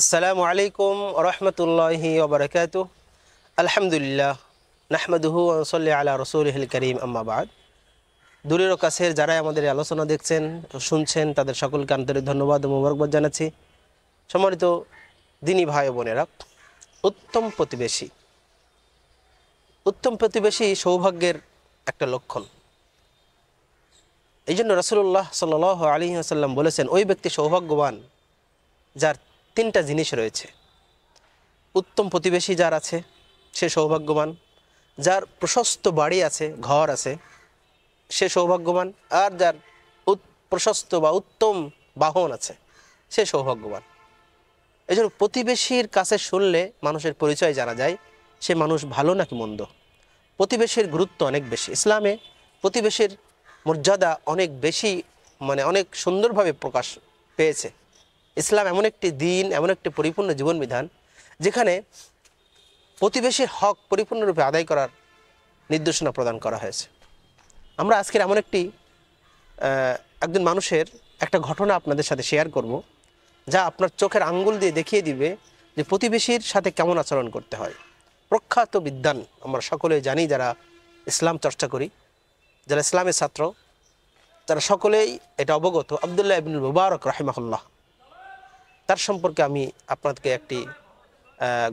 আসসালামু আলাইকুম ওয়া রাহমাতুল্লাহি ওয়া বারাকাতুহু। আলহামদুলিল্লাহ নাহমাদুহু ওয়া নুসাল্লি আলা রাসূলিহিল কারীম, আম্মা বাদ। দূরের ও কাছের যারাই আমাদের এই আলোচনা দেখছেন ও শুনছেন তাদের সকলকে আন্তরিক ধন্যবাদ ও মোবারকবাদ জানাচ্ছি। সম্মানিত দিনী ভাই ও বোনেরা, উত্তম প্রতিবেশী সৌভাগ্যের একটা লক্ষণ। এই জন্য রাসূলুল্লাহ সাল্লাল্লাহু আলাইহি ওয়াসাল্লাম বলেছেন, ওই ব্যক্তি সৌভাগ্যবান যার তিনটা জিনিস রয়েছে। উত্তম প্রতিবেশী যার আছে সে সৌভাগ্যবান, যার প্রশস্ত বাড়ি আছে, ঘর আছে, সে সৌভাগ্যবান, আর যার প্রশস্ত বা উত্তম বাহন আছে সে সৌভাগ্যবান। এই জন্য প্রতিবেশীর কাছে শুনলে মানুষের পরিচয় জানা যায় সে মানুষ ভালো নাকি মন্দ। প্রতিবেশীর গুরুত্ব অনেক বেশি। ইসলামে প্রতিবেশীর মর্যাদা অনেক বেশি, অনেক সুন্দরভাবে প্রকাশ পেয়েছে। ইসলাম এমন একটি দিন, এমন একটি পরিপূর্ণ জীবন বিধান যেখানে প্রতিবেশীর হক পরিপূর্ণরূপে আদায় করার নির্দেশনা প্রদান করা হয়েছে। আমরা আজকের এমন একজন মানুষের একটা ঘটনা আপনাদের সাথে শেয়ার করব, যা আপনার চোখের আঙ্গুল দিয়ে দেখিয়ে দিবে যে প্রতিবেশীর সাথে কেমন আচরণ করতে হয়। প্রখ্যাত বিদ্বান আমরা সকলে জানি, যারা ইসলাম চর্চা করি, যারা ইসলামের ছাত্র, তারা সকলেই এটা অবগত। আব্দুল্লাহ ইবনুল মুবারক রাহিমাহুল্লাহ, তার সম্পর্কে আমি আপনাদেরকে একটি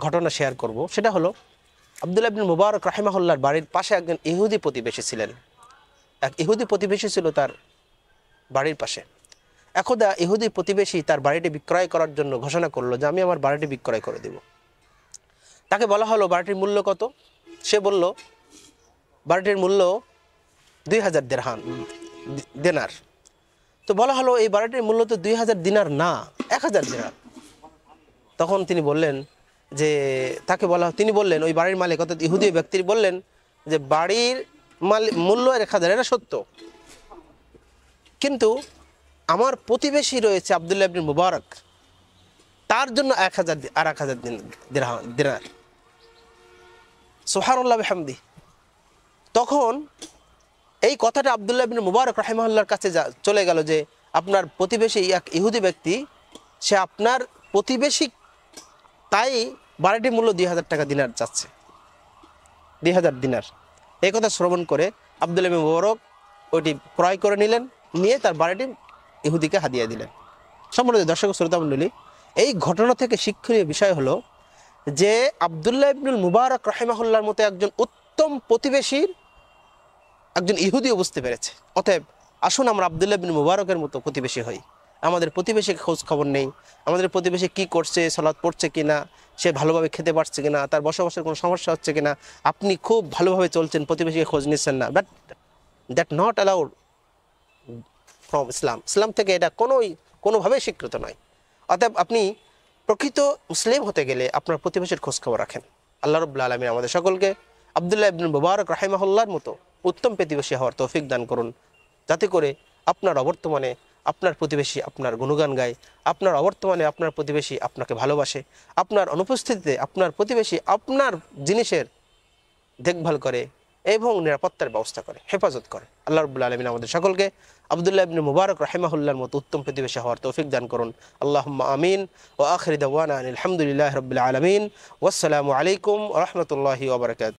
ঘটনা শেয়ার করব। সেটা হলো, আব্দুল্লাহ ইবনুল মুবারক রাহিমাহুল্লাহর বাড়ির পাশে একজন ইহুদি প্রতিবেশী ছিলেন। এক ইহুদি প্রতিবেশী ছিল তার বাড়ির পাশে। একদা ইহুদি প্রতিবেশী তার বাড়িটি বিক্রয় করার জন্য ঘোষণা করলো যে আমি আমার বাড়িটি বিক্রয় করে দেব। তাকে বলা হলো বাড়িটির মূল্য কত। সে বলল বাড়িটির মূল্য 2000 দিনার। তো বলা হলো এই বাড়িটির মূল্য তো 2000 দিনার না, 1000 দিনার। তখন তিনি বললেন যে, তিনি বললেন, ওই বাড়ির মালিক অর্থাৎ ইহুদি ব্যক্তি বললেন যে বাড়ির মূল্য 1000, এটা সত্য, কিন্তু আমার প্রতিবেশী রয়েছে আব্দুল্লাহ ইবনে মুবারক, তার জন্য 1000 দিনার। সুবহানাল্লাহ বিহামদি। তখন এই কথাটা আব্দুল্লাহ ইবনে মুবারক রাহিমাহুল্লাহর কাছে চলে গেল যে আপনার প্রতিবেশী এক ইহুদি ব্যক্তি, সে আপনার প্রতিবেশী, তাই বাড়িটির মূল্য 2000 দিনার চাচ্ছে, 2000 দিনার। এই কথা শ্রবণ করে আব্দুল্লাহ ইবনে মুবারক ওইটি ক্রয় করে নিলেন, নিয়ে তার বাড়িটি ইহুদিকে হাদিয়া দিলেন। সম্মানিত দর্শক শ্রোতা মণ্ডলী, এই ঘটনা থেকে শিক্ষণীয় বিষয় হলো যে আব্দুল্লাহ ইবনুল মুবারক রাহিমাহুল্লাহর মতো একজন উত্তম প্রতিবেশীর একজন ইহুদিও বুঝতে পেরেছে। অতএব আসুন আমরা আব্দুল্লাহ ইবনুল মুবারকের মতো প্রতিবেশী হই। আমাদের প্রতিবেশীর খোঁজ খবর নেই, আমাদের প্রতিবেশী কি করছে, সালাত পড়ছে কিনা, সে ভালোভাবে খেতে পারছে কিনা, তার বসবাসের কোনো সমস্যা হচ্ছে কিনা। আপনি খুব ভালোভাবে চলছেন, প্রতিবেশীকে খোঁজ নিচ্ছেন না, but that not allowed from Islam. Islam থেকে এটা কোনোভাবেই স্বীকৃত নয়। অতএব আপনি প্রকৃত মুসলিম হতে গেলে আপনার প্রতিবেশীর খোঁজ খবর রাখেন। আল্লাহ রাব্বুল আলামিন আমাদের সকলকে আব্দুল্লাহ ইবনুল মুবারক রাহিমাহুল্লাহর মতো উত্তম প্রতিবেশী হওয়ার তৌফিক দান করুন, যাতে করে আপনার অবর্তমানে আপনার প্রতিবেশী আপনার গুণগান গায়, আপনার অবর্তমানে আপনার প্রতিবেশী আপনাকে ভালোবাসে, আপনার অনুপস্থিতিতে আপনার প্রতিবেশী আপনার জিনিসের দেখভাল করে এবং নিরাপত্তার ব্যবস্থা করে, হেফাজত করে। আল্লাহ রাব্বুল আলামিন আমাদের সকলকে আব্দুল্লাহ ইবনে মুবারক রাহিমাহুল্লাহর মতো উত্তম প্রতিবেশী হওয়ার তৌফিক দান করুন। আল্লাহুম্মা আমিন। ওয়া আখিরু দাওয়ানা আলহামদুলিল্লাহি রাব্বিল আলামিন। ওয়াসসালামু আলাইকুম ওয়া রাহমাতুল্লাহি ওয়া বারাকাতুহু।